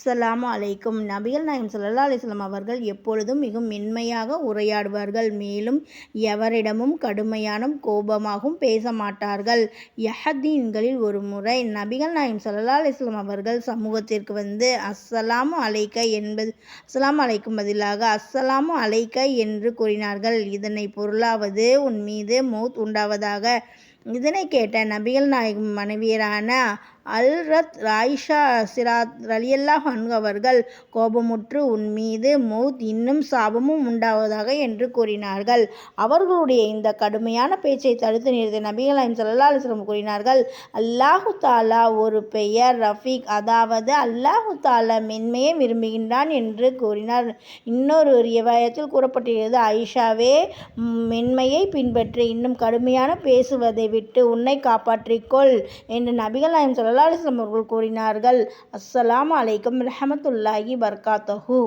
அஸ்ஸலாமு அலைக்கும். நபிகள் நாயகம் ஸல்லல்லாஹு அலைஹி வஸல்லம் அவர்கள் எப்பொழுதும் மிகவும் மென்மையாக உரையாடுவார்கள். மேலும் எவரிடமும் கடுமையான கோபமாகவும் பேச மாட்டார்கள். யஹதீன்களில் ஒரு முறை நபிகள் நாயகம் ஸல்லல்லாஹு அலைஹி வஸல்லம் அவர்கள் சமூகத்திற்கு வந்து அஸ்ஸலாமு அலைக்கும் பதிலாக அஸ்ஸலாமு அலைக்க என்று கூறினார்கள். இதனை பொருளாவது உன் மீது மௌத் உண்டாவதாக. இதனை கேட்ட நபிகள் நாயகம் மனைவியரான அல்-ரத் ஆயிஷா சிராத் ரலியல்லாஹு அன்ஹு அவர்கள் கோபமுற்று உன் மீது மௌத் இன்னும் சாபமும் உண்டாவதாக என்று கூறினார்கள். அவர்களுடைய இந்த கடுமையான பேச்சை தடுத்து நிறுத்திய நபிகள் நாயகம் ஸல்லல்லாஹு அலைஹி வஸல்லம் கூறினார்கள், அல்லாஹு தஆலா ஒரு பெயர் ரஃபீக், அதாவது அல்லாஹு தஆலா மென்மையை விரும்புகின்றான் என்று கூறினார். இன்னொரு ரிவாயத்தில் கூறப்பட்டிருக்கிறது, ஆயிஷாவே, மென்மையை பின்பற்றி இன்னும் கடுமையான பேசுவதை விட்டு உன்னை காப்பாற்றிக்கொள் என்று நபிகள் நாயகம் ஸல்லல்லாஹு அலைஹி வஸல்லம் அவர்கள் கூறினார்கள். அஸ்ஸலாமு அலைக்கும் வரஹ்மத்துல்லாஹி வபரகாத்துஹு.